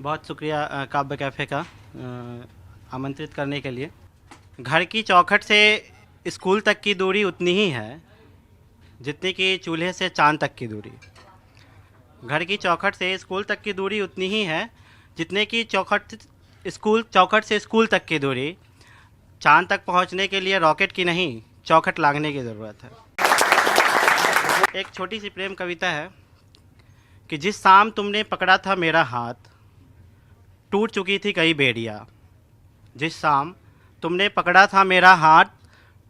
बहुत शुक्रिया काव्य कैफ़े का आमंत्रित करने के लिए। घर की चौखट से स्कूल तक की दूरी उतनी ही है जितनी कि चूल्हे से चांद तक की दूरी। घर की चौखट से स्कूल तक की दूरी उतनी ही है जितने की चौखट से स्कूल तक की दूरी। चांद तक पहुंचने के लिए रॉकेट की नहीं, चौखट लागने की ज़रूरत है। एक छोटी सी प्रेम कविता है कि जिस शाम तुमने पकड़ा था मेरा हाथ, टूट चुकी थी कई बेड़ियाँ। जिस शाम तुमने पकड़ा था मेरा हाथ,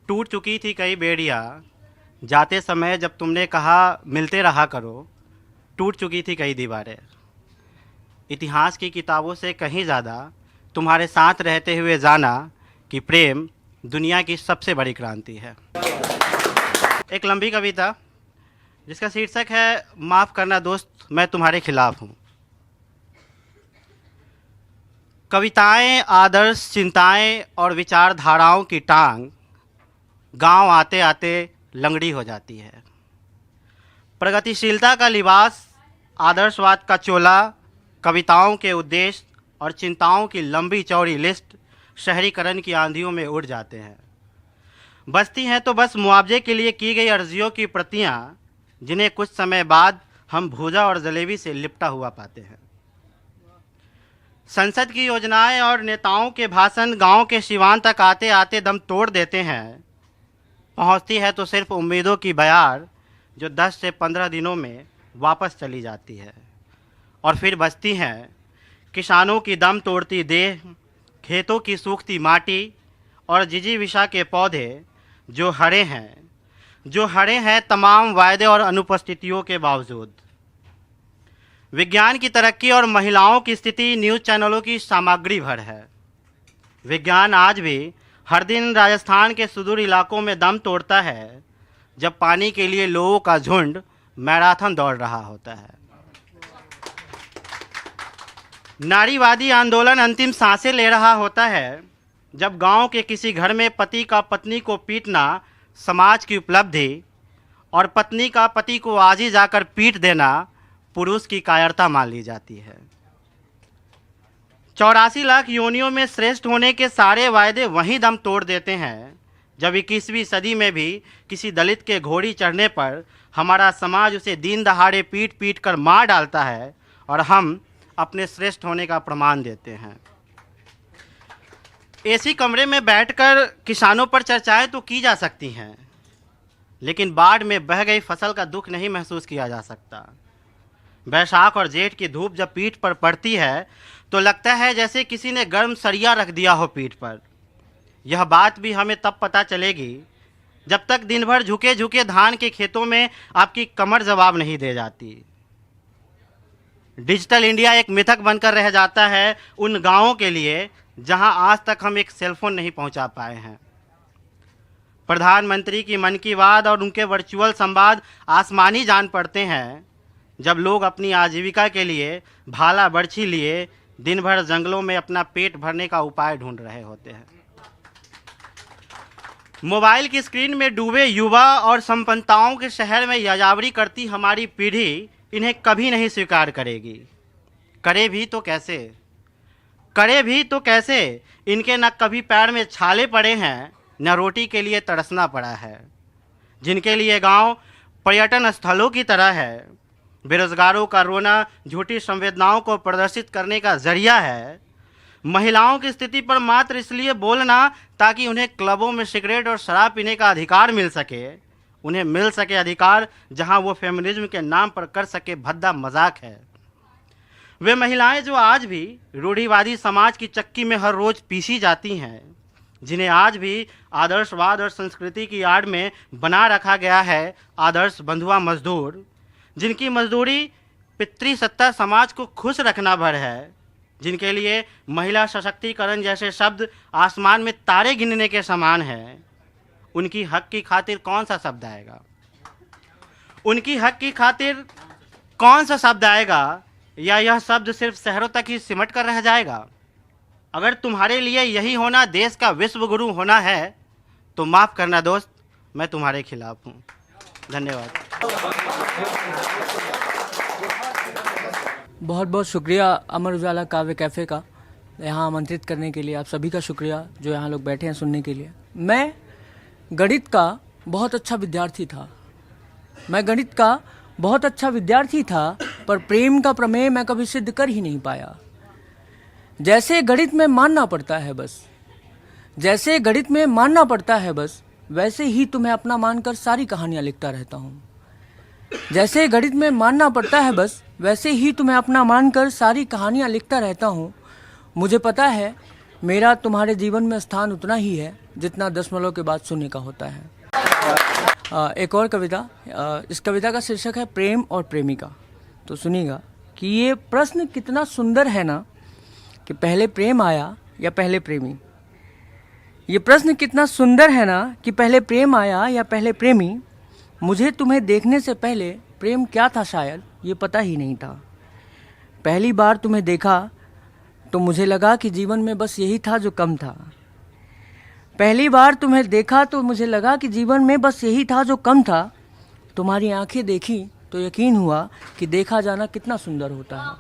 टूट चुकी थी कई बेड़ियाँ। जाते समय जब तुमने कहा मिलते रहा करो, टूट चुकी थी कई दीवारें। इतिहास की किताबों से कहीं ज़्यादा तुम्हारे साथ रहते हुए जाना कि प्रेम दुनिया की सबसे बड़ी क्रांति है। एक लंबी कविता जिसका शीर्षक है माफ़ करना दोस्त, मैं तुम्हारे खिलाफ हूँ। कविताएं, आदर्श, चिंताएं और विचारधाराओं की टांग गांव आते आते लंगड़ी हो जाती है। प्रगतिशीलता का लिबास, आदर्शवाद का चोला, कविताओं के उद्देश्य और चिंताओं की लंबी चौड़ी लिस्ट शहरीकरण की आंधियों में उड़ जाते हैं। बसती हैं तो बस मुआवजे के लिए की गई अर्जियों की प्रतियां, जिन्हें कुछ समय बाद हम भूजा और जलेबी से लिपटा हुआ पाते हैं। संसद की योजनाएं और नेताओं के भाषण गांव के सिवान तक आते आते दम तोड़ देते हैं। पहुंचती है तो सिर्फ उम्मीदों की बयार, जो 10 से 15 दिनों में वापस चली जाती है। और फिर बचती हैं किसानों की दम तोड़ती देह, खेतों की सूखती माटी और जिजीविषा के पौधे जो हरे हैं तमाम वायदे और अनुपस्थितियों के बावजूद। विज्ञान की तरक्की और महिलाओं की स्थिति न्यूज़ चैनलों की सामग्री भर है। विज्ञान आज भी हर दिन राजस्थान के सुदूर इलाकों में दम तोड़ता है, जब पानी के लिए लोगों का झुंड मैराथन दौड़ रहा होता है। नारीवादी आंदोलन अंतिम सांसें ले रहा होता है, जब गांव के किसी घर में पति का पत्नी को पीटना समाज की उपलब्धि और पत्नी का पति को आज ही जाकर पीट देना पुरुष की कायरता मान ली जाती है। 84 लाख योनियों में श्रेष्ठ होने के सारे वायदे वहीं दम तोड़ देते हैं, जब 21वीं सदी में भी किसी दलित के घोड़ी चढ़ने पर हमारा समाज उसे दिन दहाड़े पीट पीट कर मार डालता है और हम अपने श्रेष्ठ होने का प्रमाण देते हैं। एसी कमरे में बैठकर किसानों पर चर्चाएं तो की जा सकती हैं, लेकिन बाढ़ में बह गई फसल का दुख नहीं महसूस किया जा सकता। बैसाख और जेठ की धूप जब पीठ पर पड़ती है तो लगता है जैसे किसी ने गर्म सरिया रख दिया हो पीठ पर। यह बात भी हमें तब पता चलेगी जब तक दिन भर झुके झुके धान के खेतों में आपकी कमर जवाब नहीं दे जाती। डिजिटल इंडिया एक मिथक बनकर रह जाता है उन गांवों के लिए जहां आज तक हम एक सेलफोन नहीं पहुंचा पाए हैं। प्रधानमंत्री की मन की बात और उनके वर्चुअल संवाद आसमानी जान पड़ते हैं, जब लोग अपनी आजीविका के लिए भाला बर्छी लिए दिन भर जंगलों में अपना पेट भरने का उपाय ढूंढ रहे होते हैं। मोबाइल की स्क्रीन में डूबे युवा और संपन्नताओं के शहर में याजावरी करती हमारी पीढ़ी इन्हें कभी नहीं स्वीकार करेगी। करे भी तो कैसे, इनके न कभी पैर में छाले पड़े हैं, न रोटी के लिए तरसना पड़ा है। जिनके लिए गांव पर्यटन स्थलों की तरह है, बेरोजगारों का रोना झूठी संवेदनाओं को प्रदर्शित करने का जरिया है। महिलाओं की स्थिति पर मात्र इसलिए बोलना ताकि उन्हें क्लबों में सिगरेट और शराब पीने का अधिकार मिल सके, उन्हें मिल सके अधिकार जहां वो फेमिनिज्म के नाम पर कर सके भद्दा मजाक है। वे महिलाएं जो आज भी रूढ़िवादी समाज की चक्की में हर रोज पीसी जाती हैं, जिन्हें आज भी आदर्शवाद और संस्कृति की आड़ में बना रखा गया है आदर्श बंधुआ मजदूर, जिनकी मजदूरी पितृसत्ता समाज को खुश रखना भर है, जिनके लिए महिला सशक्तिकरण जैसे शब्द आसमान में तारे गिनने के समान है, उनकी हक की खातिर कौन सा शब्द आएगा? उनकी हक की खातिर कौन सा शब्द आएगा, या यह शब्द सिर्फ शहरों तक ही सिमट कर रह जाएगा? अगर तुम्हारे लिए यही होना देश का विश्व गुरु होना है तो माफ़ करना दोस्त, मैं तुम्हारे खिलाफ हूँ। धन्यवाद। बहुत बहुत शुक्रिया अमर उजाला काव्य कैफ़े का यहाँ आमंत्रित करने के लिए। आप सभी का शुक्रिया जो यहाँ लोग बैठे हैं सुनने के लिए। मैं गणित का बहुत अच्छा विद्यार्थी था। पर प्रेम का प्रमेय मैं कभी सिद्ध कर ही नहीं पाया। जैसे गणित में मानना पड़ता है बस, वैसे ही तुम्हें अपना मानकर सारी कहानियाँ लिखता रहता हूँ। जैसे गणित में मानना पड़ता है बस, वैसे ही तुम्हें अपना मानकर सारी कहानियाँ लिखता रहता हूँ। मुझे पता है मेरा तुम्हारे जीवन में स्थान उतना ही है जितना 10 के बाद शून्य का होता है। एक और कविता, इस कविता का शीर्षक है प्रेम और प्रेमिका। तो सुनिएगा कि ये प्रश्न कितना सुंदर है ना, कि पहले प्रेम आया या पहले प्रेमी। ये प्रश्न कितना सुंदर है ना कि पहले प्रेम आया या पहले प्रेमी। मुझे तुम्हें देखने से पहले प्रेम क्या था शायद ये पता ही नहीं था। पहली बार तुम्हें देखा तो मुझे लगा कि जीवन में बस यही था जो कम था। पहली बार तुम्हें देखा तो मुझे लगा कि जीवन में बस यही था जो कम था। तुम्हारी आंखें देखी तो यकीन हुआ कि देखा जाना कितना सुंदर होता है।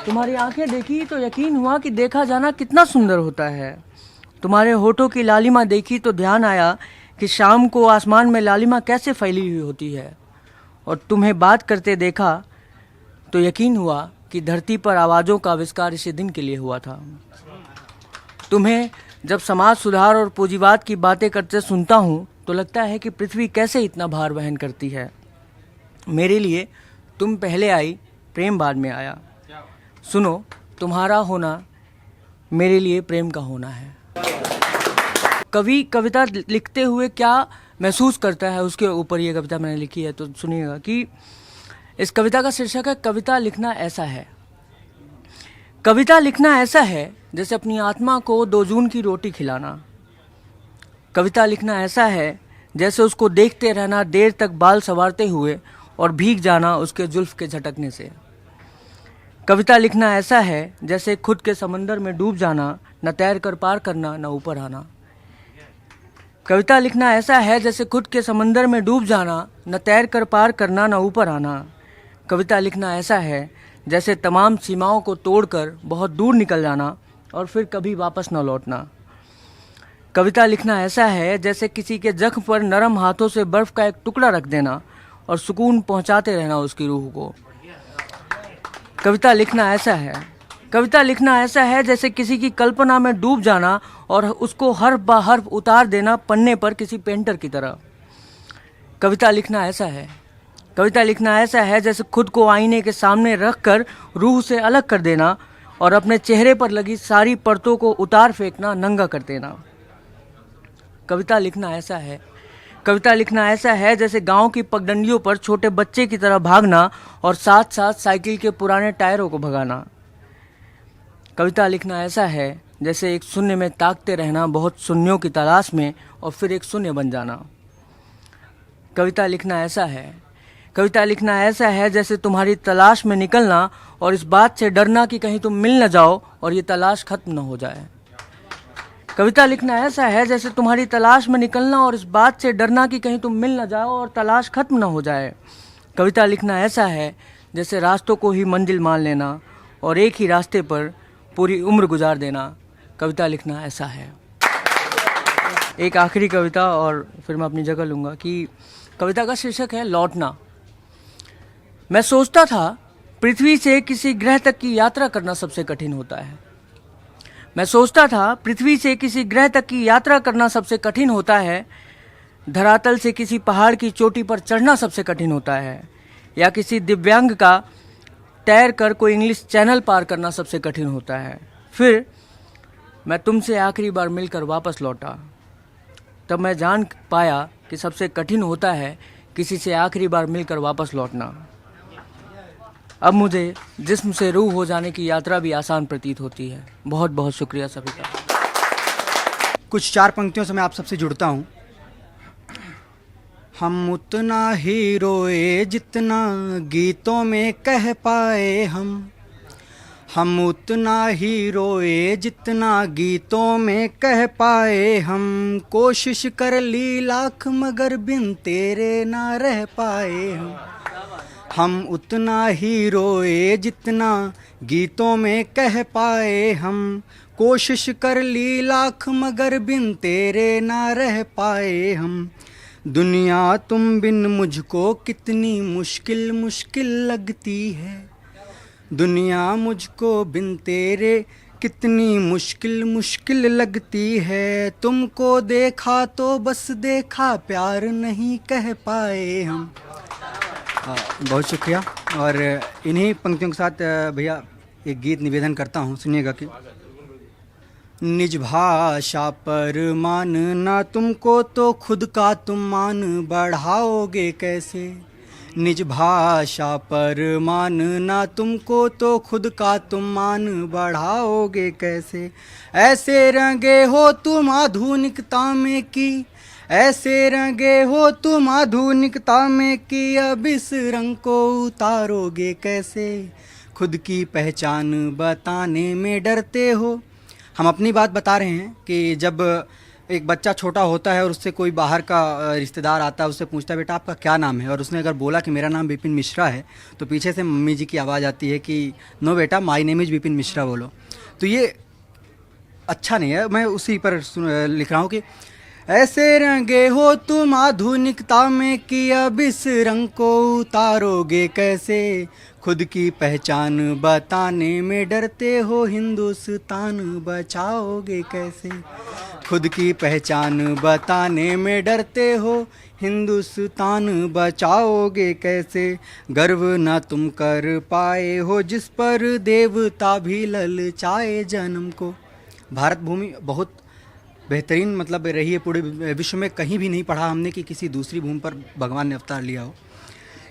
तुम्हारी आंखें देखी तो यकीन हुआ कि देखा जाना कितना सुंदर होता है। तुम्हारे होठों की लालिमा देखी तो ध्यान आया कि शाम को आसमान में लालिमा कैसे फैली हुई होती है। और तुम्हें बात करते देखा तो यकीन हुआ कि धरती पर आवाज़ों का आविष्कार इसी दिन के लिए हुआ था। तुम्हें जब समाज सुधार और पूंजीवाद की बातें करते सुनता हूँ तो लगता है कि पृथ्वी कैसे इतना भार वहन करती है। मेरे लिए तुम पहले आई, प्रेम बाद में आया। सुनो, तुम्हारा होना मेरे लिए प्रेम का होना है। कवि कविता लिखते हुए क्या महसूस करता है उसके ऊपर ये कविता मैंने लिखी है। तो सुनिएगा कि इस कविता का शीर्षक है कविता लिखना ऐसा है। कविता लिखना ऐसा है जैसे अपनी आत्मा को 2 जून की रोटी खिलाना। कविता लिखना ऐसा है जैसे उसको देखते रहना देर तक बाल संवारते हुए और भीग जाना उसके जुल्फ के झटकने से। कविता लिखना ऐसा है जैसे खुद के समंदर में डूब जाना, न तैर कर पार करना न ऊपर आना। कविता लिखना ऐसा है जैसे खुद के समंदर में डूब जाना, न तैर कर पार करना न ऊपर आना। कविता लिखना ऐसा है जैसे तमाम सीमाओं को तोड़कर बहुत दूर निकल जाना और फिर कभी वापस न लौटना। कविता लिखना ऐसा है जैसे किसी के जख्म पर नरम हाथों से बर्फ का एक टुकड़ा रख देना और सुकून पहुंचाते रहना उसकी रूह को। कविता लिखना ऐसा है जैसे किसी की कल्पना में डूब जाना और उसको हर्फ ब हर्फ उतार देना पन्ने पर किसी पेंटर की तरह। कविता लिखना ऐसा है जैसे खुद को आईने के सामने रखकर रूह से अलग कर देना और अपने चेहरे पर लगी सारी परतों को उतार फेंकना, नंगा कर देना। कविता लिखना ऐसा है जैसे गांव की पगडंडियों पर छोटे बच्चे की तरह भागना और साथ साथ साइकिल के पुराने टायरों को भगाना। कविता लिखना ऐसा है जैसे एक शून्य में ताकते रहना बहुत शून्यों की तलाश में और फिर एक शून्य बन जाना। कविता लिखना ऐसा है जैसे तुम्हारी तलाश में निकलना और इस बात से डरना कि कहीं तुम मिल न जाओ और ये तलाश खत्म न हो जाए। कविता लिखना ऐसा है जैसे तुम्हारी तलाश में निकलना और इस बात से डरना कि कहीं तुम मिल न जाओ और तलाश खत्म न हो जाए। कविता लिखना ऐसा है जैसे रास्तों को ही मंजिल मान लेना और एक ही रास्ते पर पूरी उम्र गुजार देना। कविता लिखना ऐसा है। एक आखिरी कविता और फिर मैं अपनी जगह लूँगा कि कविता का शीर्षक है लौटना। मैं सोचता था पृथ्वी से किसी ग्रह तक की यात्रा करना सबसे कठिन होता है। धरातल से किसी पहाड़ की चोटी पर चढ़ना सबसे कठिन होता है या किसी दिव्यांग का तैर कर कोई इंग्लिश चैनल पार करना सबसे कठिन होता है। फिर मैं तुमसे आखिरी बार मिलकर वापस लौटा, तब मैं जान पाया कि सबसे कठिन होता है किसी से आखिरी बार मिलकर वापस लौटना। अब मुझे जिस्म से रूह हो जाने की यात्रा भी आसान प्रतीत होती है। बहुत बहुत शुक्रिया सभी का। कुछ 4 पंक्तियों से मैं आप सबसे जुड़ता हूँ। हम उतना ही रोए जितना गीतों में कह पाए हम उतना ही रोए जितना गीतों में कह पाए हम। कोशिश कर ली लाख मगर बिन तेरे ना रह पाए हम। हम उतना ही रोए जितना गीतों में कह पाए हम। कोशिश कर ली लाख मगर बिन तेरे ना रह पाए हम। दुनिया तुम बिन मुझको कितनी मुश्किल मुश्किल लगती है। दुनिया मुझको बिन तेरे कितनी मुश्किल मुश्किल लगती है। तुमको देखा तो बस देखा प्यार नहीं कह पाए हम। बहुत शुक्रिया। और इन्हीं पंक्तियों के साथ भैया एक गीत निवेदन करता हूँ, सुनिएगा कि निज भाषा पर मानना तुमको तो खुद का तुम मान बढ़ाओगे कैसे। निज भाषा पर मानना तुमको तो खुद का तुम मान बढ़ाओगे कैसे। ऐसे रंगे हो तुम आधुनिकता में की, ऐसे रंगे हो तुम आधुनिकता में कि अब इस रंग को उतारोगे कैसे। खुद की पहचान बताने में डरते हो। हम अपनी बात बता रहे हैं कि जब एक बच्चा छोटा होता है और उससे कोई बाहर का रिश्तेदार आता है, उससे पूछता है बेटा आपका क्या नाम है, और उसने अगर बोला कि मेरा नाम विपिन मिश्रा है, तो पीछे से मम्मी जी की आवाज़ आती है कि नो बेटा my name is Vipin Mishra बोलो। तो ये अच्छा नहीं है। मैं उसी पर लिख रहा हूँ कि ऐसे रंगे हो तुम आधुनिकता में कि अब इस रंग को उतारोगे कैसे। खुद की पहचान बताने में डरते हो, हिंदुस्तान बचाओगे कैसे। खुद की पहचान बताने में डरते हो, हिंदुस्तान बचाओगे कैसे। गर्व ना तुम कर पाए हो जिस पर देवता भी ललचाए जन्म को। भारत भूमि बहुत बेहतरीन मतलब रही है, पूरे विश्व में कहीं भी नहीं पढ़ा हमने कि किसी दूसरी भूमि पर भगवान ने अवतार लिया हो।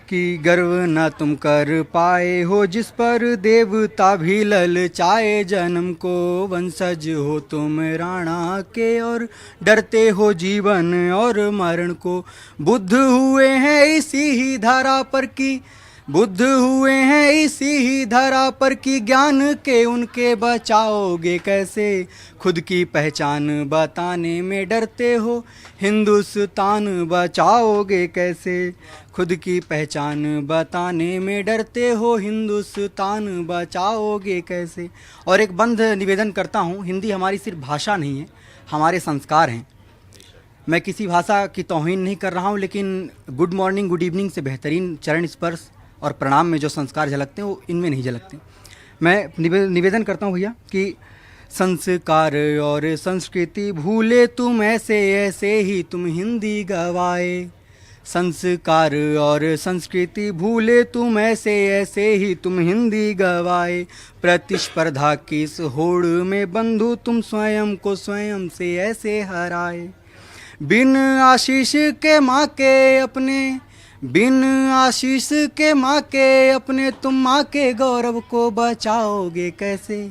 कि गर्व न तुम कर पाए हो जिस पर देवता भी ललचाए जन्म को। वंशज हो तुम राणा के और डरते हो जीवन और मरण को। बुद्ध हुए हैं इसी ही धरा पर की, बुद्ध हुए हैं इसी ही धरा पर की ज्ञान के उनके बचाओगे कैसे। खुद की पहचान बताने में डरते हो, हिंदुस्तान बचाओगे कैसे। खुद की पहचान बताने में डरते हो, हिंदुस्तान बचाओगे कैसे। और एक बंद निवेदन करता हूँ, हिंदी हमारी सिर्फ भाषा नहीं है, हमारे संस्कार हैं। मैं किसी भाषा की तौहीन नहीं कर रहा हूँ, लेकिन गुड मॉर्निंग गुड इवनिंग से बेहतरीन चरण स्पर्श और प्रणाम में जो संस्कार झलकते हैं वो इनमें नहीं झलकते। मैं निवेदन करता हूँ भैया कि संस्कार और संस्कृति भूले तुम ऐसे ऐसे ही तुम हिंदी गवाए। संस्कार और संस्कृति भूले तुम ऐसे ऐसे ही तुम हिंदी गवाए। प्रतिस्पर्धा की इस होड़ में बंधु तुम स्वयं को स्वयं से ऐसे हराए। बिन आशीष के माँ के अपने, बिन आशीष के माँ के अपने तुम माँ के गौरव को बचाओगे कैसे।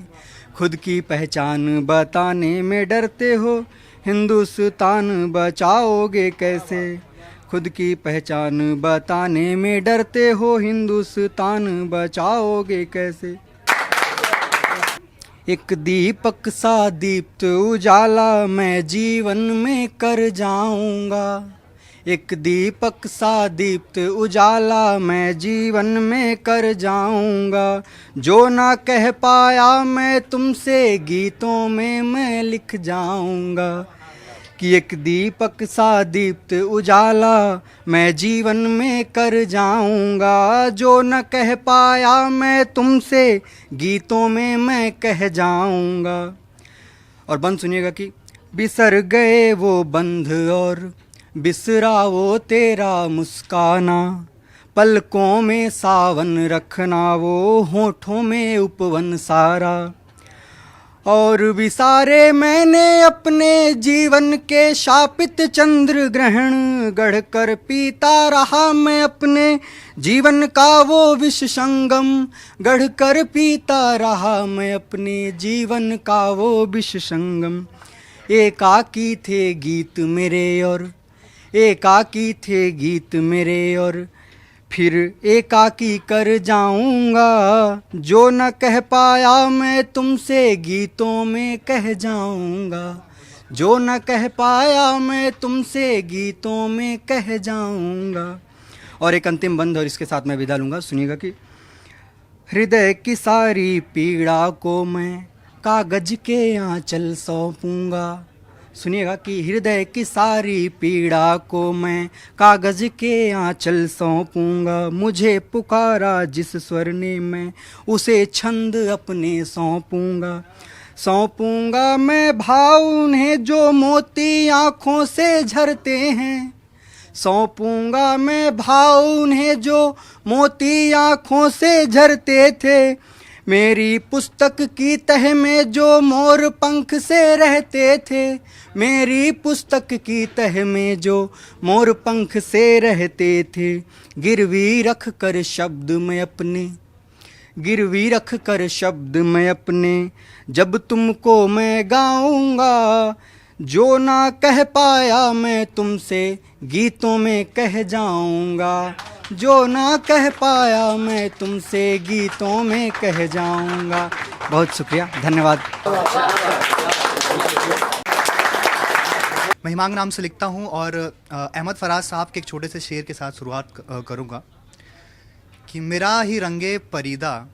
खुद की पहचान बताने में डरते हो, हिंदुस्तान बचाओगे कैसे। खुद की पहचान बताने में डरते हो, हिंदुस्तान बचाओगे कैसे। एक दीपक सा दीप्त उजाला मैं जीवन में कर जाऊंगा। एक दीपक सा दीप्त उजाला मैं जीवन में कर जाऊंगा। जो ना कह पाया मैं तुमसे गीतों में मैं लिख जाऊंगा। कि एक दीपक सा दीप्त उजाला मैं जीवन में कर जाऊंगा। जो न कह पाया मैं तुमसे गीतों में मैं कह जाऊंगा। और बंद सुनिएगा कि बिसर गए वो बंध और बिसरा वो तेरा मुस्काना। पलकों में सावन रखना वो होठों में उपवन सारा। और विसारे मैंने अपने जीवन के शापित चंद्र ग्रहण। गढ़कर पीता रहा मैं अपने जीवन का वो विष संगम। गढ़कर पीता रहा मैं अपने जीवन का वो विष संगम। एकाकी थे गीत मेरे और एकाकी थे गीत मेरे और फिर एकाकी कर जाऊंगा। जो न कह पाया मैं तुमसे गीतों में कह जाऊंगा। जो न कह पाया मैं तुमसे गीतों में कह जाऊंगा। और एक अंतिम बंद और इसके साथ मैं विदा लूँगा। सुनिएगा कि हृदय की सारी पीड़ा को मैं कागज के आंचल सौंपूंगा। सुनिएगा कि हृदय की सारी पीड़ा को मैं कागज के आंचल सौंपूंगा। मुझे पुकारा जिस स्वर ने मैं उसे छंद अपने सौंपूंगा मैं भाव उन्हें जो मोती आँखों से झरते हैं। सौंपूंगा मैं भाव उन्हें जो मोती आँखों से झरते थे। मेरी पुस्तक की तह में जो मोर पंख से रहते थे। मेरी पुस्तक की तह में जो मोर पंख से रहते थे। गिरवी रख कर शब्द में अपने जब तुमको मैं गाऊंगा। जो ना कह पाया मैं तुमसे गीतों में कह जाऊंगा। जो ना कह पाया मैं तुमसे गीतों में कह जाऊंगा। बहुत शुक्रिया, धन्यवाद। मैं हिमांग नाम से लिखता हूँ और अहमद फराज साहब के एक छोटे से शेर के साथ शुरुआत करूँगा कि मेरा ही रंगे परीदा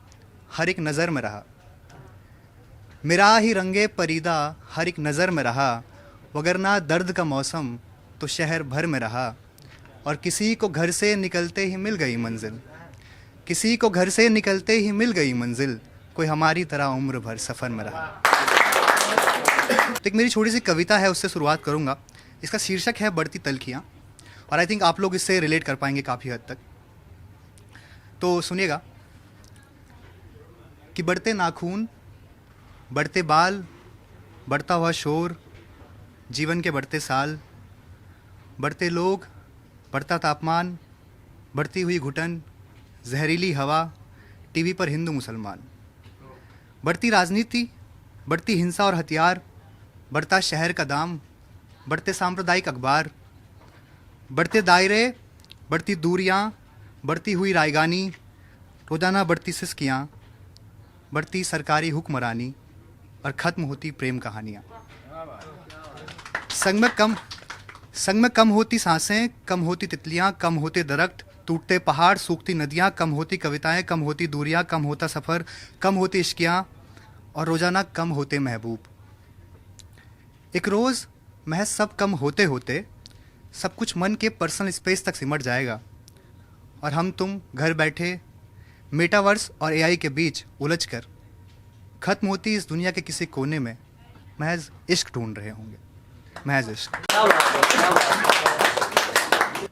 हर एक नज़र में रहा। मेरा ही रंगे परीदा हर एक नज़र में रहा। वगरना दर्द का मौसम तो शहर भर में रहा। और किसी को घर से निकलते ही मिल गई मंजिल। किसी को घर से निकलते ही मिल गई मंजिल। कोई हमारी तरह उम्र भर सफ़र में रहा। तो एक मेरी छोटी सी कविता है, उससे शुरुआत करूँगा। इसका शीर्षक है बढ़ती तलखियाँ और आई थिंक आप लोग इससे रिलेट कर पाएंगे काफ़ी हद तक। तो सुनिएगा कि बढ़ते नाखून, बढ़ते बाल, बढ़ता हुआ शोर, जीवन के बढ़ते साल, बढ़ते लोग, बढ़ता तापमान, बढ़ती हुई घुटन, जहरीली हवा, टीवी पर हिंदू मुसलमान, बढ़ती राजनीति, बढ़ती हिंसा और हथियार, बढ़ता शहर का दाम, बढ़ते सांप्रदायिक अखबार, बढ़ते दायरे, बढ़ती दूरियां, बढ़ती हुई रायगानी, रोजाना बढ़ती सिसकियाँ, बढ़ती सरकारी हुक्मरानी और ख़त्म होती प्रेम कहानियाँ। संग में कम होती सांसें, कम होती तितलियाँ, कम होते दरख्त, टूटते पहाड़, सूखती नदियाँ, कम होती कविताएं, कम होती दूरियाँ, कम होता सफ़र, कम होती इश्कियाँ और रोज़ाना कम होते महबूब। एक रोज़ महज सब कम होते होते सब कुछ मन के पर्सनल स्पेस तक सिमट जाएगा और हम तुम घर बैठे मेटावर्स और एआई के बीच उलझकर ख़त्म होती इस दुनिया के किसी कोने में महज इश्क ढूंढ रहे होंगे। महज इश्क।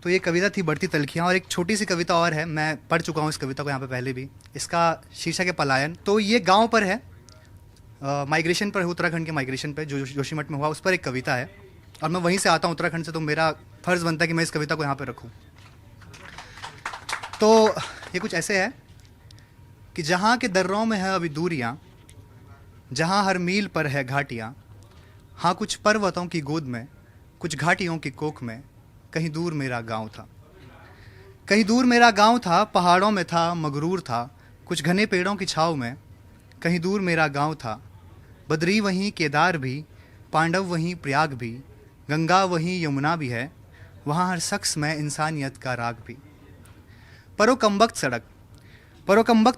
तो ये कविता थी बढ़ती तलखियाँ। और एक छोटी सी कविता और है, मैं पढ़ चुका हूँ इस कविता को यहाँ पे पहले भी। इसका शीर्षक है पलायन। तो ये गांव पर है, माइग्रेशन पर है, उत्तराखंड के माइग्रेशन पर जो जोशीमठ में हुआ, उस पर एक कविता है। और मैं वहीं से आता हूँ, उत्तराखंड से, तो मेरा फ़र्ज़ बनता है कि मैं इस कविता को यहाँ पर रखूँ। तो ये कुछ ऐसे है कि जहाँ के दर्रों में है अभी दूरियाँ, जहाँ हर मील पर है घाटियाँ, हाँ कुछ पर्वतों की गोद में, कुछ घाटियों की कोख में, कहीं दूर मेरा गांव था। कहीं दूर मेरा गांव था, पहाड़ों में था, मगरूर था, कुछ घने पेड़ों की छाँव में। कहीं दूर मेरा गांव था, बद्री वहीं, केदार भी, पांडव वहीं, प्रयाग भी, गंगा वहीं, यमुना भी है, वहाँ हर शख्स में इंसानियत का राग भी। परोकम्बख्त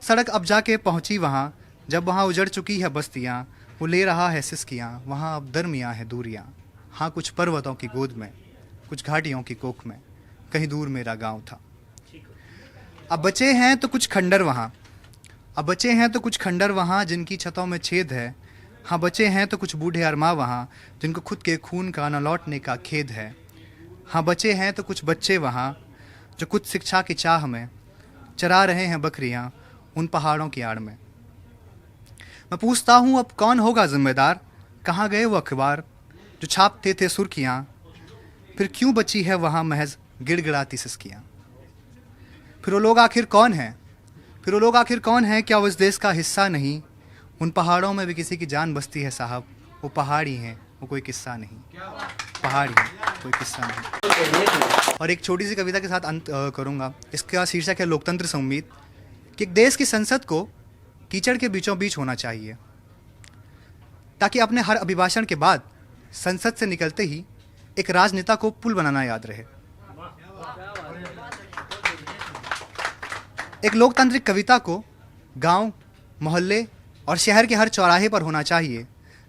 सड़क अब जाके पहुँची वहाँ, जब वहाँ उजड़ चुकी है बस्तियाँ, वो ले रहा है सिसकियाँ, वहाँ अब दरमियाँ है दूरियाँ। हाँ कुछ पर्वतों की गोद में, कुछ घाटियों की कोख में, कहीं दूर मेरा गांव था। अब बचे हैं तो कुछ खंडर वहाँ, जिनकी छतों में छेद है। हाँ बचे हैं तो कुछ बूढ़े अरमा वहाँ, जिनको खुद के खून का न लौटने का खेद है। हाँ बचे हैं तो कुछ बच्चे वहाँ, जो कुछ शिक्षा की चाह में चरा रहे हैं बकरियाँ उन पहाड़ों की आड़ में। मैं पूछता हूँ अब कौन होगा जिम्मेदार, कहाँ गए वो अखबार जो छापते थे सुर्खियाँ, फिर क्यों बची है वहाँ महज गिड़गिड़ाती सिसकियाँ। फिर वो लोग आखिर कौन है, क्या वो इस देश का हिस्सा नहीं। उन पहाड़ों में भी किसी की जान बसती है साहब, वो पहाड़ी हैं, वो कोई किस्सा नहीं। पहाड़ी है, कोई किस्सा नहीं। और एक छोटी सी कविता के साथ अंत करूँगा। इसका शीर्षक है लोकतंत्र से उम्मीद। कि एक देश की संसद को कीचड़ के बीचों बीच होना चाहिए, ताकि अपने हर अभिभाषण के बाद संसद से निकलते ही एक राजनेता को पुल बनाना याद रहे। एक लोकतांत्रिक कविता को गांव, मोहल्ले और शहर के हर चौराहे पर होना चाहिए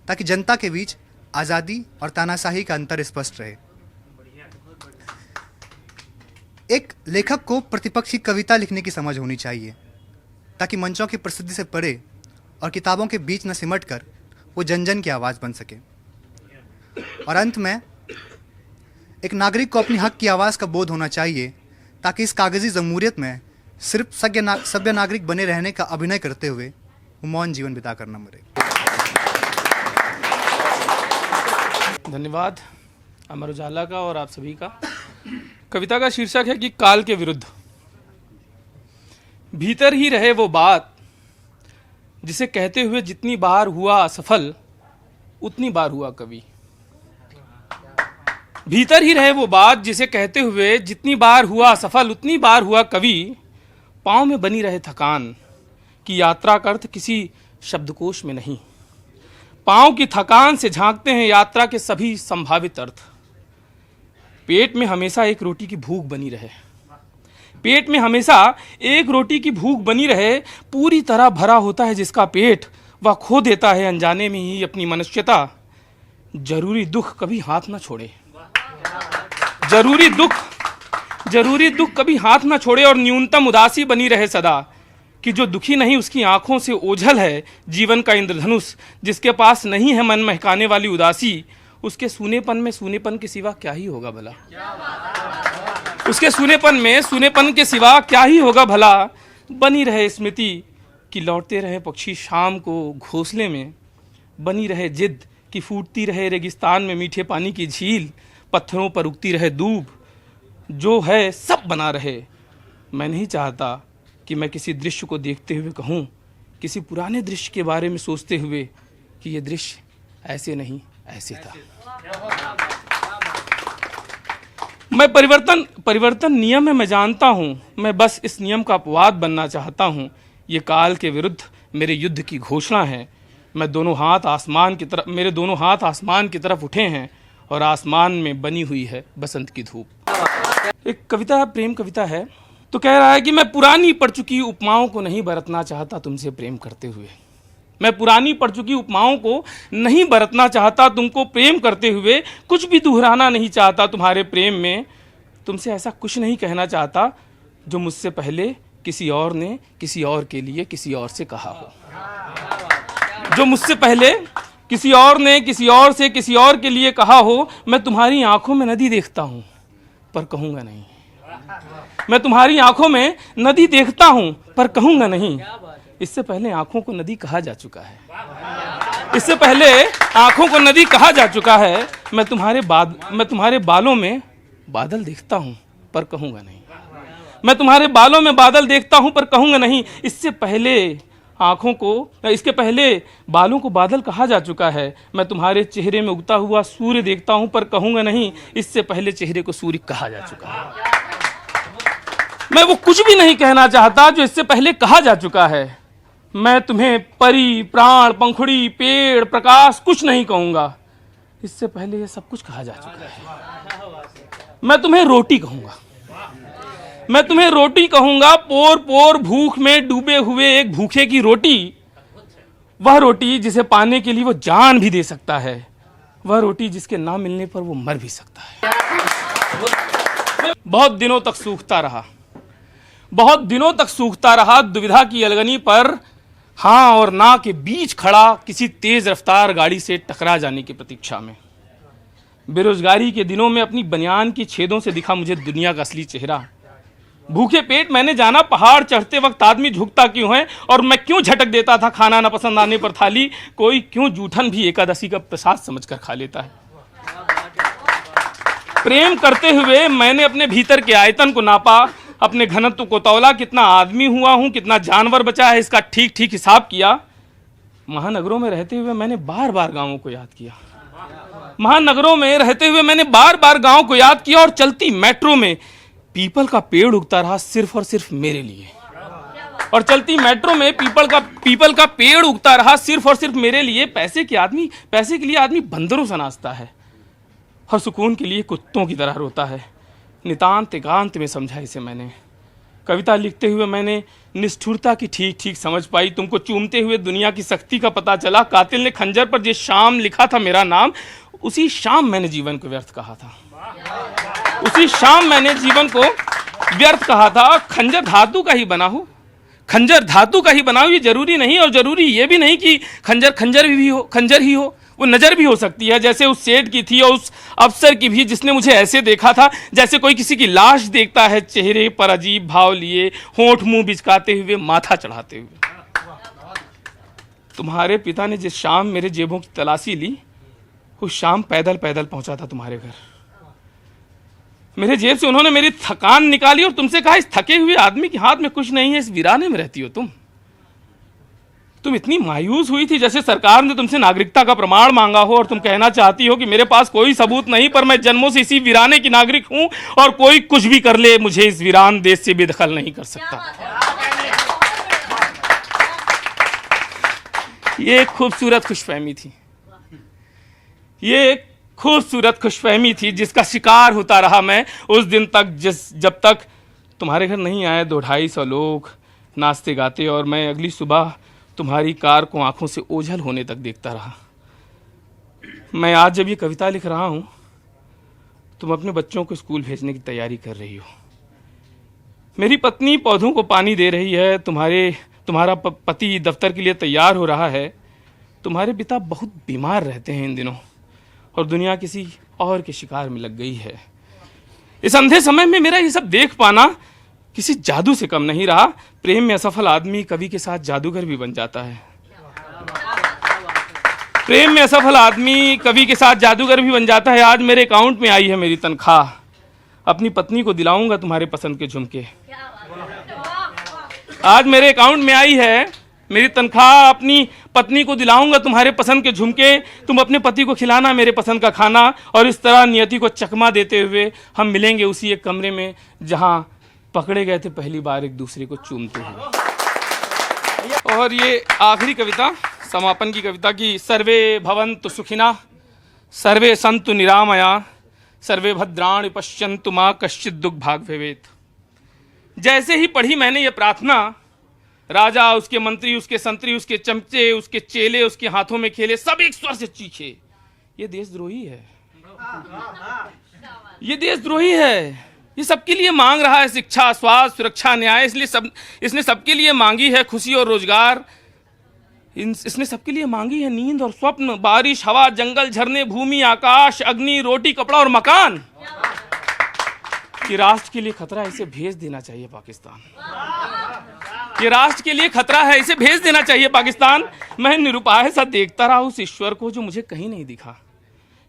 ताकि जनता के बीच आज़ादी और तानाशाही का अंतर स्पष्ट रहे। एक लेखक को प्रतिपक्ष की कविता लिखने की समझ होनी चाहिए ताकि मंचों की प्रसिद्धि से परे और किताबों के बीच न सिमट कर वो जन जन की आवाज़ बन सके। और अंत में एक नागरिक को अपनी हक की आवाज़ का बोध होना चाहिए ताकि इस कागजी जमहूरियत में सिर्फ सभ्य नागरिक बने रहने का अभिनय करते हुए वो मौन जीवन बिता कर न मरे। धन्यवाद अमर उजाला का और आप सभी का। कविता का शीर्षक है कि काल के विरुद्ध। भीतर ही रहे वो बात जिसे कहते हुए जितनी बार हुआ असफल उतनी बार हुआ कवि। भीतर ही रहे वो बात जिसे कहते हुए जितनी बार हुआ असफल उतनी बार हुआ कवि। पाँव में बनी रहे थकान कि यात्रा का अर्थ किसी शब्दकोश में नहीं। पाँव की थकान से झांकते हैं यात्रा के सभी संभावित अर्थ। पेट में हमेशा एक रोटी की भूख बनी रहे। पेट में हमेशा एक रोटी की भूख बनी रहे। पूरी तरह भरा होता है जिसका पेट, वह खो देता है अनजाने में ही अपनी मनुष्यता। जरूरी दुख कभी हाथ न छोड़े। जरूरी दुख कभी हाथ न छोड़े और न्यूनतम उदासी बनी रहे सदा कि जो दुखी नहीं उसकी आंखों से ओझल है जीवन का इंद्रधनुष। जिसके पास नहीं है मन महकाने वाली उदासी, उसके सूनेपन में सूनेपन के सिवा क्या ही होगा भला। उसके सूनेपन में सूनेपन के सिवा क्या ही होगा भला। बनी रहे स्मृति कि लौटते रहे पक्षी शाम को घोंसले में। बनी रहे जिद कि फूटती रहे रेगिस्तान में मीठे पानी की झील। पत्थरों पर उगती रहे दूब, जो है सब बना रहे। मैं नहीं चाहता कि मैं किसी दृश्य को देखते हुए कहूँ, किसी पुराने दृश्य के बारे में सोचते हुए कि ये दृश्य ऐसे नहीं ऐसे था। मैं परिवर्तन नियम है, मैं जानता हूँ। मैं बस इस नियम का अपवाद बनना चाहता हूँ। ये काल के विरुद्ध मेरे युद्ध की घोषणा है। मेरे दोनों हाथ आसमान की तरफ उठे हैं और आसमान में बनी हुई है बसंत की धूप। एक कविता है, प्रेम कविता है। तो कह रहा है कि मैं पुरानी पड़ चुकी उपमाओं को नहीं बरतना चाहता तुमसे प्रेम करते हुए। मैं पुरानी पड़ चुकी उपमाओं को नहीं बरतना चाहता तुमको प्रेम करते हुए। कुछ भी दोहराना नहीं चाहता तुम्हारे प्रेम में। तुमसे ऐसा कुछ नहीं कहना चाहता जो मुझसे पहले किसी और ने किसी और के लिए किसी और से कहा हो। जो मुझसे पहले किसी और ने किसी और से किसी और के लिए कहा हो। मैं तुम्हारी आंखों में नदी देखता हूं पर कहूंगा नहीं। मैं तुम्हारी आंखों में नदी देखता हूं पर कहूंगा नहीं। इससे पहले आंखों को नदी कहा जा चुका है। इससे पहले आंखों को नदी कहा जा चुका है। मैं तुम्हारे बालों में बादल देखता हूं पर कहूंगा नहीं। मैं तुम्हारे बालों में बादल देखता हूं पर कहूंगा नहीं। इसके पहले बालों को बादल कहा जा चुका है। मैं तुम्हारे चेहरे में उगता हुआ सूर्य देखता हूं पर कहूंगा नहीं। इससे पहले चेहरे को सूर्य कहा जा चुका है। मैं वो कुछ भी नहीं कहना चाहता जो इससे पहले कहा जा चुका है। मैं तुम्हें परी, प्राण, पंखुड़ी, पेड़, प्रकाश कुछ नहीं कहूंगा। इससे पहले ये सब कुछ कहा जा चुका है। मैं तुम्हें रोटी कहूंगा। मैं तुम्हें रोटी कहूंगा। पोर पोर भूख में डूबे हुए एक भूखे की रोटी। वह रोटी जिसे पाने के लिए वो जान भी दे सकता है। वह रोटी जिसके ना मिलने पर वो मर भी सकता है। बहुत दिनों तक सूखता रहा दुविधा की अलगनी पर। हाँ और ना के बीच खड़ा किसी तेज रफ्तार गाड़ी से टकरा जाने की प्रतीक्षा में। बेरोजगारी के दिनों में अपनी बनियान की छेदों से दिखा मुझे दुनिया का असली चेहरा। भूखे पेट मैंने जाना पहाड़ चढ़ते वक्त आदमी झुकता क्यों है और मैं क्यों झटक देता था खाना न पसंद आने पर थाली। कोई क्यों जूठन भी एकादशी का प्रसाद समझकर खा लेता है। प्रेम करते हुए मैंने अपने भीतर के आयतन को नापा, अपने घनत्व को तौला। कितना आदमी हुआ हूं, कितना जानवर बचा है, इसका ठीक ठीक हिसाब किया। महानगरों में रहते हुए मैंने बार बार गांवों को याद किया। महानगरों में रहते हुए मैंने बार बार गांव को याद किया। और चलती मेट्रो में पीपल का पेड़ उगता रहा सिर्फ और सिर्फ मेरे लिए। और चलती मेट्रो में पीपल का पेड़ उगता रहा सिर्फ और सिर्फ मेरे लिए। पैसे के लिए आदमी बंदरों से नाचता है और सुकून के लिए कुत्तों की तरह रोता है। नितांत एकांत में समझा इसे मैंने कविता लिखते हुए मैंने निष्ठुरता की ठीक ठीक समझ पाई। तुमको चूमते हुए दुनिया की सख्ती का पता चला। कातिल ने खंजर पर जिस शाम लिखा था मेरा नाम, उसी शाम मैंने जीवन को व्यर्थ कहा था। उसी शाम मैंने जीवन को व्यर्थ कहा था। खंजर धातु का ही बना हो, खंजर धातु का ही बना हो, ये जरूरी नहीं। और जरूरी ये भी नहीं कि खंजर खंजर भी हो, खंजर ही हो। वो नजर भी हो सकती है, जैसे उस सेठ की थी और उस अफसर की भी, जिसने मुझे ऐसे देखा था जैसे कोई किसी की लाश देखता है, चेहरे पर अजीब भाव लिए, होंठ मुंह बिचकाते हुए, माथा चढ़ाते हुए। तुम्हारे पिता ने जिस शाम मेरे जेबों की तलाशी ली, उस शाम पैदल पैदल पहुंचा था तुम्हारे घर। मेरे जेब से उन्होंने मेरी थकान निकाली और तुमसे कहा, इस थके हुए आदमी के हाथ में कुछ नहीं है, इस वीराने में रहती हो तुम इतनी मायूस हुई थी जैसे सरकार ने तुमसे नागरिकता का प्रमाण मांगा हो और तुम कहना चाहती हो कि मेरे पास कोई सबूत नहीं, पर मैं जन्मों से इसी वीराने की नागरिक हूं और कोई कुछ भी कर ले, मुझे इस वीरान देश से बेदखल नहीं कर सकता। ये एक खूबसूरत खुशफहमी थी, ये एक खूबसूरत खुशफहमी थी जिसका शिकार होता रहा मैं उस दिन तक, जब तक तुम्हारे घर नहीं आए 200-250 लोग नाचते गाते और मैं अगली सुबह तुम्हारी कार को आंखों से ओझल होने तक देखता रहा। मैं आज जब ये कविता लिख रहा हूं, तुम अपने बच्चों को स्कूल भेजने की तैयारी कर रही हो, मेरी पत्नी पौधों को पानी दे रही है, तुम्हारा पति दफ्तर के लिए तैयार हो रहा है, तुम्हारे पिता बहुत बीमार रहते हैं इन दिनों और दुनिया किसी और के शिकार में लग गई है। इस अंधे समय में मेरा ये सब देख पाना किसी जादू से कम नहीं रहा। प्रेम में असफल आदमी कवि के साथ जादूगर भी बन जाता है। प्रेम में असफल आदमी कवि के साथ जादूगर भी बन जाता है। आज मेरे अकाउंट में आई है मेरी तनख्वाह, अपनी पत्नी को दिलाऊंगा तुम्हारे पसंद के झुमके। आज मेरे अकाउंट में आई है मेरी तनख्वाह, अपनी पत्नी को दिलाऊंगा तुम्हारे पसंद के झुमके। तुम अपने पति को खिलाना मेरे पसंद का खाना और इस तरह नियति को चकमा देते हुए हम मिलेंगे उसी एक कमरे में जहां पकड़े गए थे पहली बार एक दूसरे को चूमते हुए। और ये आखिरी कविता, समापन की कविता की, सर्वे भवन्तु सुखिना, सर्वे सन्तु निरामया, सर्वे भद्राणि पश्यन्तु मा कश्चित् दुःख भाग् भवेत्। जैसे ही पढ़ी मैंने ये प्रार्थना, राजा, उसके मंत्री, उसके संतरी, उसके चमचे, उसके चेले उसके हाथों में खेले, सब एक स्वर से चीखे, ये देशद्रोही है, ये देशद्रोही है। ये सबके लिए मांग रहा है शिक्षा, स्वास्थ्य, सुरक्षा, न्याय, इसलिए इसने सबके लिए मांगी है खुशी और रोजगार, इसने सबके लिए मांगी है नींद और स्वप्न, बारिश, हवा, जंगल, झरने, भूमि, आकाश, अग्नि, रोटी, कपड़ा और मकान। ये राष्ट्र के लिए खतरा है, इसे भेज देना चाहिए पाकिस्तान। ये राष्ट्र के लिए खतरा है, इसे भेज देना चाहिए पाकिस्तान। मैं निरुपाय सा देखता रहा उस ईश्वर को जो मुझे कहीं नहीं दिखा।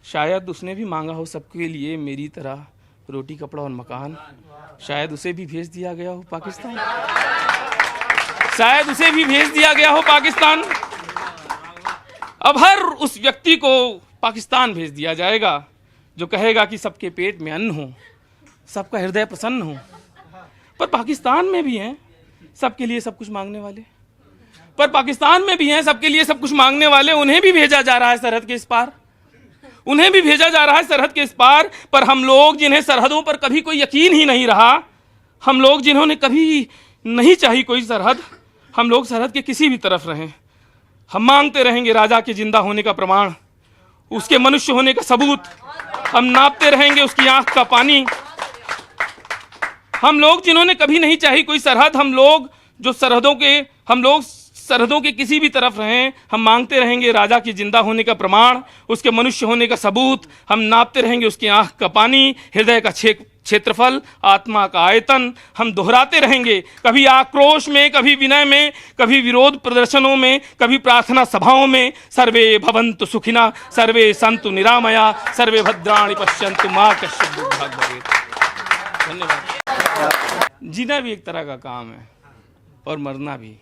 शायद उसने भी मांगा हो सबके लिए मेरी तरह रोटी, कपड़ा और मकान। शायद उसे भी भेज दिया गया हो पाकिस्तान, शायद उसे भी भेज दिया गया हो पाकिस्तान। अब हर उस व्यक्ति को पाकिस्तान भेज दिया जाएगा जो कहेगा कि सबके पेट में अन्न हो, सबका हृदय प्रसन्न हो। पर पाकिस्तान में भी हैं सबके लिए सब कुछ मांगने वाले, पर पाकिस्तान में भी हैं सबके लिए सब कुछ मांगने वाले। उन्हें भी भेजा जा रहा है सरहद के इस पार, उन्हें भी भेजा जा रहा है सरहद के इस पार। पर हम लोग जिन्हें सरहदों पर कभी कोई यकीन ही नहीं रहा, हम लोग जिन्होंने कभी नहीं चाही कोई सरहद, हम लोग सरहद के किसी भी तरफ रहें, हम मांगते रहेंगे राजा के जिंदा होने का प्रमाण, उसके मनुष्य होने का सबूत। हम नापते रहेंगे उसकी आंख का पानी। हम लोग जिन्होंने कभी नहीं चाही कोई सरहद, हम लोग सरहदों के किसी भी तरफ रहें, हम मांगते रहेंगे राजा की जिंदा होने का प्रमाण, उसके मनुष्य होने का सबूत। हम नापते रहेंगे उसकी आंख का पानी, हृदय का क्षेत्रफल, आत्मा का आयतन। हम दोहराते रहेंगे, कभी आक्रोश में, कभी विनय में, कभी विरोध प्रदर्शनों में, कभी प्रार्थना सभाओं में, सर्वे भवन्तु सुखिना, सर्वे सन्तु निरामया, सर्वे भद्राणि पश्यन्तु मा कश्चित् दुःख भाग् भवेत्। धन्यवाद। जीना भी एक तरह का काम है और मरना भी।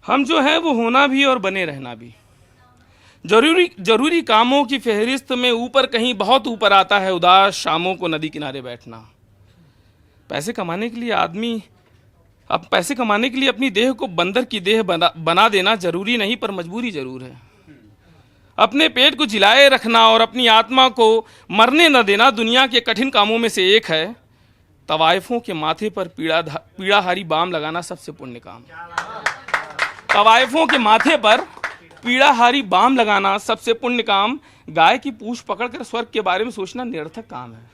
हम जो है वो होना भी और बने रहना भी। जरूरी कामों की फहरिस्त में ऊपर कहीं बहुत ऊपर आता है उदास शामों को नदी किनारे बैठना। पैसे कमाने के लिए अपनी देह को बंदर की देह बना देना जरूरी नहीं, पर मजबूरी जरूर है। अपने पेट को जिलाए रखना और अपनी आत्मा को मरने न देना दुनिया के कठिन कामों में से एक है। तवाइफों के माथे पर पीड़ाहारी बाम लगाना सबसे पुण्य काम। तवाइफों के माथे पर पीड़ाहारी बाम लगाना सबसे पुण्य काम। गाय की पूंछ पकड़कर स्वर्ग के बारे में सोचना निरर्थक काम है।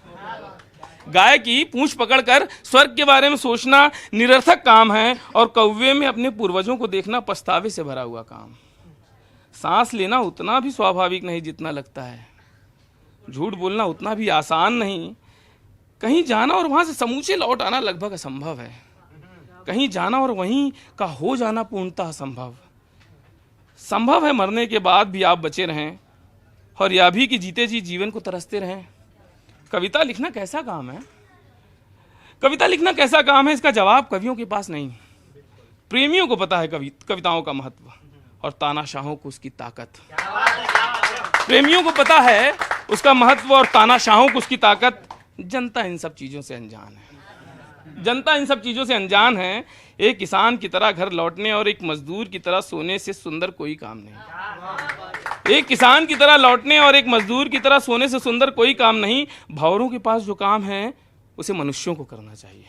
गाय की पूंछ पकड़कर स्वर्ग के बारे में सोचना निरर्थक काम है। और कौवे में अपने पूर्वजों को देखना पछतावे से भरा हुआ काम। सांस लेना उतना भी स्वाभाविक नहीं जितना लगता है। झूठ बोलना उतना भी आसान नहीं। कहीं जाना और वहां से समूचे लौट आना लगभग असंभव है। कहीं जाना और वहीं का हो जाना पूर्णतः असंभव। संभव है मरने के बाद भी आप बचे रहें, और यह भी कि जीते जी जीवन को तरसते रहें। कविता लिखना कैसा काम है? कविता लिखना कैसा काम है, इसका जवाब कवियों के पास नहीं। प्रेमियों को पता है कविताओं का महत्व, और तानाशाहों को उसकी ताकत। प्रेमियों को पता है उसका महत्व और तानाशाहों को उसकी ताकत। जनता इन सब चीजों से अनजान है। जनता इन सब चीजों से अनजान है। एक किसान की तरह घर लौटने और एक मजदूर की तरह सोने से सुंदर कोई काम नहीं। एक किसान की तरह लौटने और एक मजदूर की तरह सोने से सुंदर कोई काम नहीं। भंवरों के पास जो काम है उसे मनुष्यों को करना चाहिए।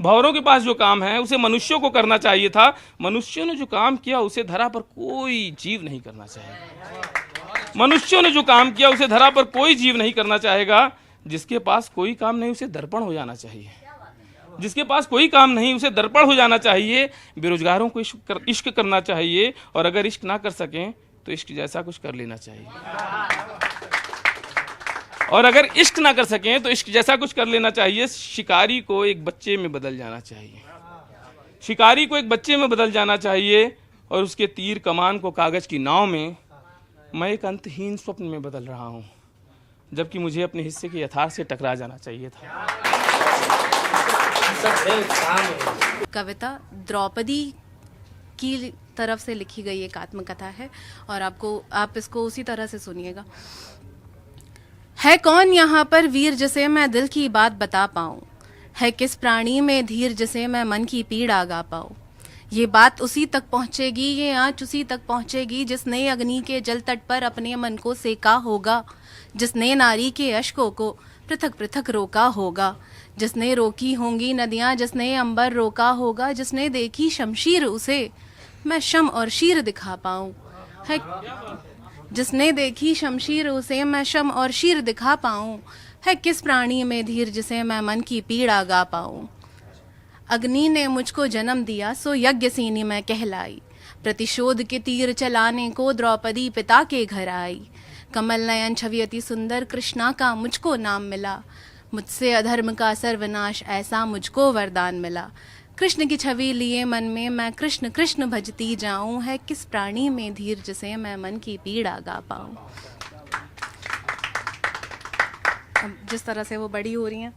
भंवरों के पास जो काम है उसे मनुष्यों को करना चाहिए था। मनुष्यों ने जो काम किया उसे धरा पर कोई जीव नहीं करना चाहिए। मनुष्यों ने जो काम किया उसे धरा पर कोई जीव नहीं करना चाहेगा। जिसके पास कोई काम नहीं उसे दर्पण हो जाना चाहिए। जिसके पास कोई काम नहीं उसे दर्पण हो जाना चाहिए। बेरोजगारों को इश्क करना चाहिए, और अगर इश्क ना कर सकें तो इश्क जैसा कुछ कर लेना चाहिए। और अगर इश्क ना कर सकें तो इश्क जैसा कुछ कर लेना चाहिए। शिकारी को एक बच्चे में बदल जाना चाहिए। शिकारी को एक बच्चे में बदल जाना चाहिए, और उसके तीर कमान को कागज की नाव में मैं एक अंतहीन स्वप्न में बदल रहा हूं, जबकि मुझे अपने हिस्से के यथार्थ से टकरा जाना चाहिए था। कविता द्रौपदी की तरफ से लिखी गई एक आत्मकथा है, और आप इसको उसी तरह से सुनिएगा। है कौन यहाँ पर वीर जिसे मैं दिल की बात बता पाऊं? है किस प्राणी में धीर जिसे मैं मन की पीड़ा गा पाऊं? ये बात उसी तक पहुंचेगी, ये आँच उसी तक पहुंचेगी जिसने अग्नि के जल तट पर अपने मन को सेका होगा, जिसने नारी के अश्कों को पृथक पृथक रोका होगा, जिसने रोकी होंगी नदियां, जिसने अंबर रोका होगा, जिसने देखी शमशीर उसे मैं शम और शीर दिखा पाऊं। है जिसने देखी शमशीर उसे मैं शम और शीर दिखा पाऊं। है किस प्राणी में धीर जिसे मैं मन की पीड़ा गा पाऊं। अग्नि ने मुझको जन्म दिया सो यज्ञसेनी मैं कहलाई, प्रतिशोध के तीर चलाने को द्रौपदी पिता के घर आई। कमल नयन छवि अति सुंदर कृष्णा का मुझको नाम मिला, मुझसे अधर्म का सर्वनाश ऐसा मुझको वरदान मिला। कृष्ण की छवि लिए मन में मैं कृष्ण कृष्ण भजती जाऊं। है किस प्राणी में धीर जिसे मैं मन की पीड़ा गा पाऊं। अब जिस तरह से वो बड़ी हो रही हैं।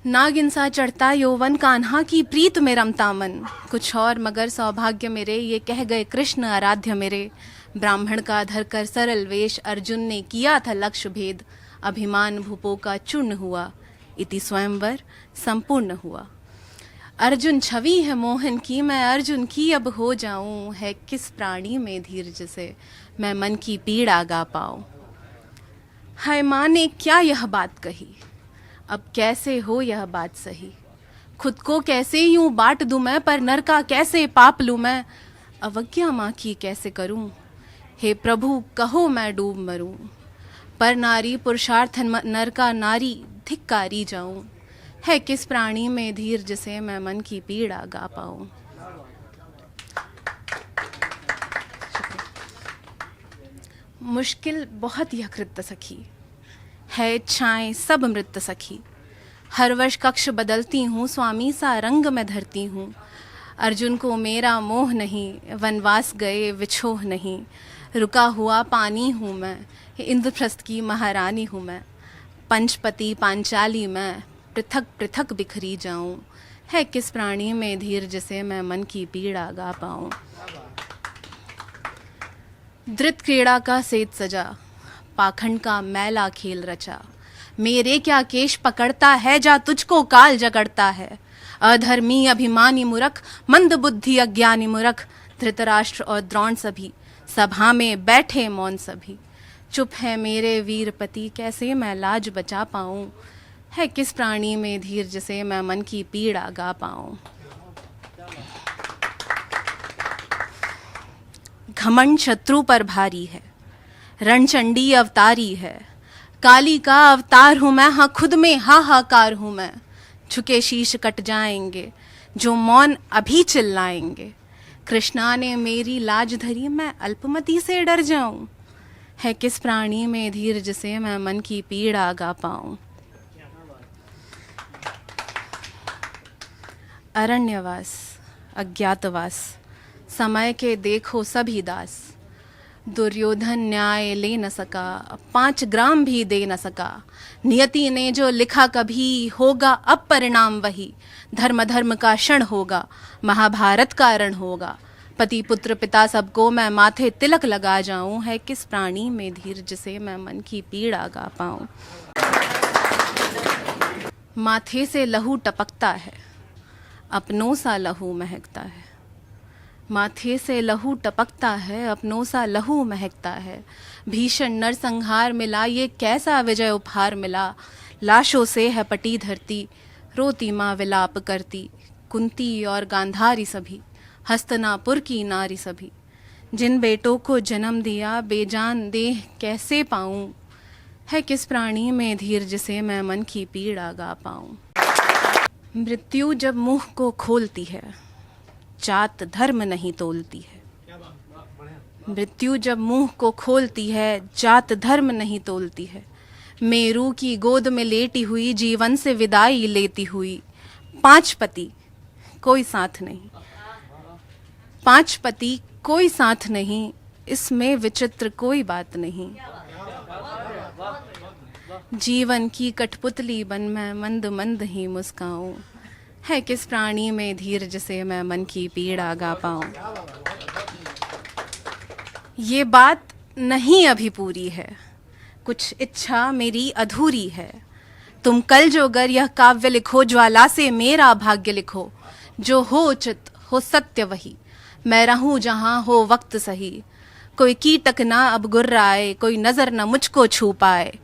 नागिन सा चढ़ता यौवन कान्हा की प्रीत में रमता मन, कुछ और मगर सौभाग्य मेरे ये कह गए कृष्ण आराध्य मेरे। ब्राह्मण का धरकर सरल वेश अर्जुन ने किया था लक्ष्य भेद, अभिमान भूपों का चूर्ण हुआ इति स्वयंवर संपूर्ण हुआ। अर्जुन छवि है मोहन की मैं अर्जुन की अब हो जाऊं। है किस प्राणी में धीर जिसे मैं मन की पीड़ा गा पाऊं। हाय माँ ने क्या यह बात कही, अब कैसे हो यह बात सही। खुद को कैसे यूं बांट दूं मैं, पर नर का कैसे पाप लूं मैं। अवज्ञा माँ की कैसे करूं, हे प्रभु कहो मैं डूब मरूं। पर नारी पुरुषार्थ नर का नारी धिक्कारी जाऊं। है किस प्राणी में धीर जिसे मैं मन की पीड़ा गा पाऊं। मुश्किल बहुत यह कृत्य सखी, है इच्छाएं सब मृत सखी। हर वर्ष कक्ष बदलती हूँ, स्वामी सा रंग में धरती हूँ। अर्जुन को मेरा मोह नहीं, वनवास गए विछोह नहीं। रुका हुआ पानी हूँ मैं, इंद्रप्रस्थ की महारानी हूँ मैं। पंचपति पांचाली मैं, पृथक पृथक बिखरी जाऊं। है किस प्राणी में धीर जिसे मैं मन की पीड़ा गा पाऊं। धृत क्रीड़ा का सेत सजा, पाखंड का मैला खेल रचा। मेरे क्या केश पकड़ता है, जा तुझको काल जगड़ता है। अधर्मी अभिमानी मूर्ख, मंद बुद्धि अज्ञानी मूर्ख। धृतराष्ट्र और द्रोण सभी सभा में बैठे मौन सभी। चुप है मेरे वीरपति, कैसे मैं लाज बचा पाऊं। है किस प्राणी में धीर जिसे मैं मन की पीड़ा गा पाऊं। घमंड शत्रु पर भारी है, रणचंडी अवतारी है, काली का अवतार हूं मैं, हाँ खुद में हाहाकार हूं मैं। झुके शीश कट जाएंगे जो मौन अभी चिल्लाएंगे, कृष्णा ने मेरी लाज धरी मैं अल्पमति से डर जाऊं। है किस प्राणी में धीर जिसे मैं मन की पीड़ा गा पाऊं। अरण्यवास अज्ञातवास, समय के देखो सभी दास, दुर्योधन न्याय ले न सका, 5 ग्राम भी दे न सका। नियति ने जो लिखा कभी होगा अब परिणाम वही, धर्म धर्म का क्षण होगा, महाभारत का रण होगा। पति पुत्र पिता सबको मैं माथे तिलक लगा जाऊं, है किस प्राणी में धीर जिसे मैं मन की पीड़ा गा पाऊं। माथे से लहू टपकता है, अपनों सा लहू महकता है। माथे से लहू टपकता है, अपनों सा लहू महकता है। भीषण नरसंहार मिला, ये कैसा विजय उपहार मिला। लाशों से है पटी धरती, रोती माँ विलाप करती। कुंती और गांधारी सभी, हस्तनापुर की नारी सभी, जिन बेटों को जन्म दिया बेजान देह कैसे पाऊं। है किस प्राणी में धीर जिसे मैं मन की पीड़ा गा पाऊं। मृत्यु जब मुंह को खोलती है, जात धर्म नहीं तोलती है। मृत्यु जब मुंह को खोलती है, जात धर्म नहीं तोलती है। मेरू की गोद में लेटी हुई, जीवन से विदाई लेती हुई। 5 पति कोई साथ नहीं, 5 पति कोई साथ नहीं, इसमें विचित्र कोई बात नहीं। जीवन की कठपुतली बन मैं मंद मंद ही मुस्काऊं। है किस प्राणी में धीर जिसे मैं मन की पीड़ा गा पाऊं। ये बात नहीं अभी पूरी है, कुछ इच्छा मेरी अधूरी है। तुम कल जो गर यह काव्य लिखो, ज्वाला से मेरा भाग्य लिखो। जो हो उचित हो सत्य वही, मैं रहूं जहां हो वक्त सही। कोई कीटक ना अब गुर्राए, कोई नजर न मुझको छू पाए।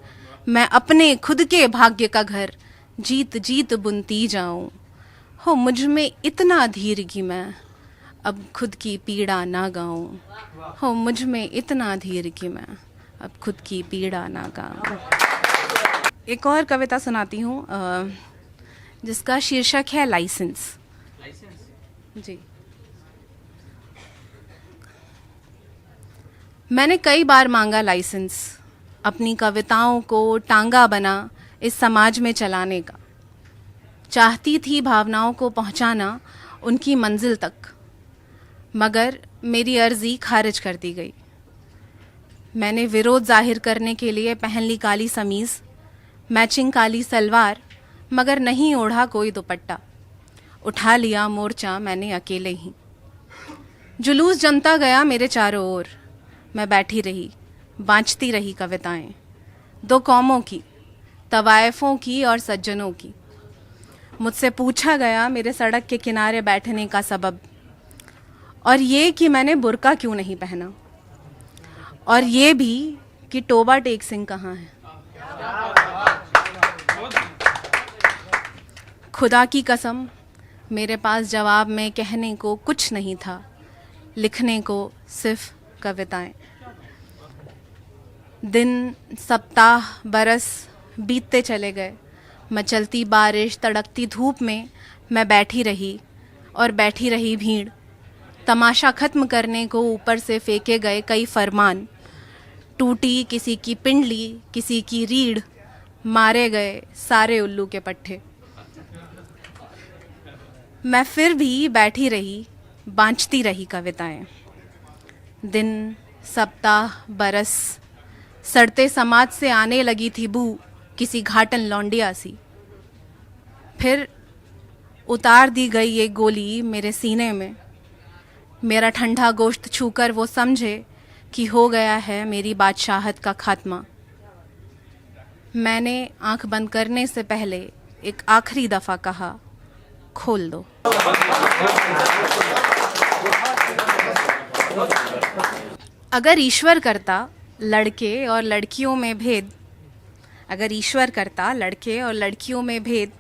मैं अपने खुद के भाग्य का घर जीत जीत बुनती जाऊं। हो मुझ में इतना धीर कि मैं अब खुद की पीड़ा ना गाऊं। हो मुझ में इतना धीर कि मैं अब खुद की पीड़ा ना गाऊं। एक और कविता सुनाती हूँ जिसका शीर्षक है लाइसेंस। जी, मैंने कई बार मांगा लाइसेंस, अपनी कविताओं को टांगा बना इस समाज में चलाने का। चाहती थी भावनाओं को पहुंचाना उनकी मंजिल तक, मगर मेरी अर्जी खारिज कर दी गई। मैंने विरोध जाहिर करने के लिए पहन ली काली समीज, मैचिंग काली सलवार, मगर नहीं ओढ़ा कोई दुपट्टा। उठा लिया मोर्चा मैंने अकेले ही। जुलूस जमता गया मेरे चारों ओर, मैं बैठी रही, बाँचती रही कविताएं। 2 कौमों की, तवायफों की और सज्जनों की। मुझसे पूछा गया मेरे सड़क के किनारे बैठने का सबब, और ये कि मैंने बुर्का क्यों नहीं पहना, और ये भी कि टोबा टेक सिंह कहाँ है। खुदा की कसम, मेरे पास जवाब में कहने को कुछ नहीं था, लिखने को सिर्फ कविताएं। दिन, सप्ताह, बरस बीतते चले गए। मचलती बारिश, तड़कती धूप में मैं बैठी रही, और बैठी रही भीड़। तमाशा खत्म करने को ऊपर से फेंके गए कई फरमान। टूटी किसी की पिंडली, किसी की रीढ़, मारे गए सारे उल्लू के पट्टे। मैं फिर भी बैठी रही, बाँचती रही कविताएं। दिन, सप्ताह, बरस, सड़ते समाज से आने लगी थी बू किसी घाटन लौंडिया सी। फिर उतार दी गई एक गोली मेरे सीने में। मेरा ठंडा गोश्त छूकर वो समझे कि हो गया है मेरी बादशाहत का खात्मा। मैंने आंख बंद करने से पहले एक आखिरी दफ़ा कहा, खोल दो। अगर ईश्वर करता लड़के और लड़कियों में भेद, अगर ईश्वर करता लड़के और लड़कियों में भेद,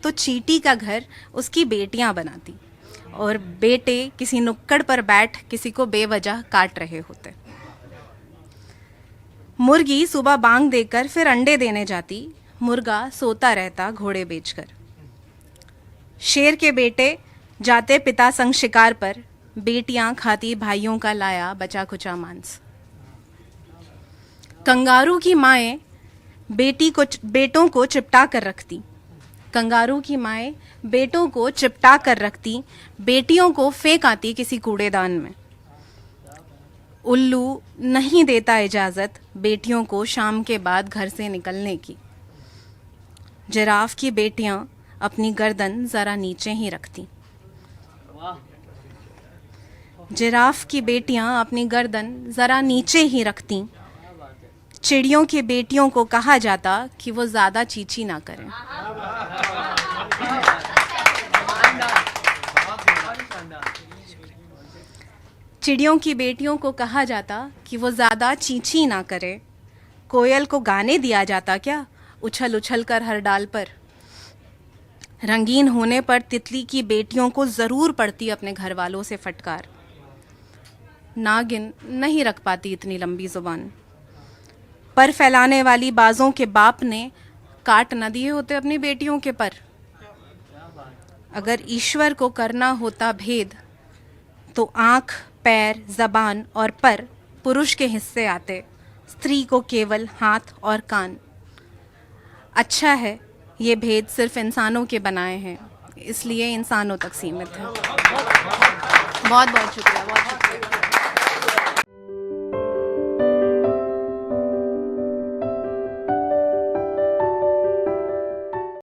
तो चींटी का घर उसकी बेटियां बनाती और बेटे किसी नुक्कड़ पर बैठ किसी को बेवजह काट रहे होते। मुर्गी सुबह बांग देकर फिर अंडे देने जाती, मुर्गा सोता रहता घोड़े बेचकर। शेर के बेटे जाते पिता संग शिकार पर, बेटियां खाती भाइयों का लाया बचा खुचा मांस। कंगारू की माएं बेटों को चिपटा कर रखती, कंगारू की माएं बेटों को चिपटा कर रखती, बेटियों को फेंक आती किसी कूड़ेदान में। उल्लू नहीं देता इजाजत बेटियों को शाम के बाद घर से निकलने की। जिराफ की बेटियां अपनी गर्दन जरा नीचे ही रखती, जिराफ की बेटियां अपनी गर्दन जरा नीचे ही रखती। चिड़ियों की बेटियों को कहा जाता कि वो ज्यादा चींची ना करें। चिड़ियों की बेटियों को कहा जाता कि वो ज्यादा चींची ना करे। कोयल को गाने दिया जाता क्या, उछल उछल कर हर डाल पर। रंगीन होने पर तितली की बेटियों को जरूर पड़ती अपने घर वालों से फटकार। नागिन नहीं रख पाती इतनी लंबी जुबान, पर फैलाने वाली बाजों के बाप ने काट न दिए होते अपनी बेटियों के पर। अगर ईश्वर को करना होता भेद, तो आंख, पैर, जबान और पर पुरुष के हिस्से आते, स्त्री को केवल हाथ और कान। अच्छा है ये भेद सिर्फ इंसानों के बनाए हैं, इसलिए इंसानों तक सीमित है। बहुत बहुत शुक्रिया, बहुत शुक्रिया।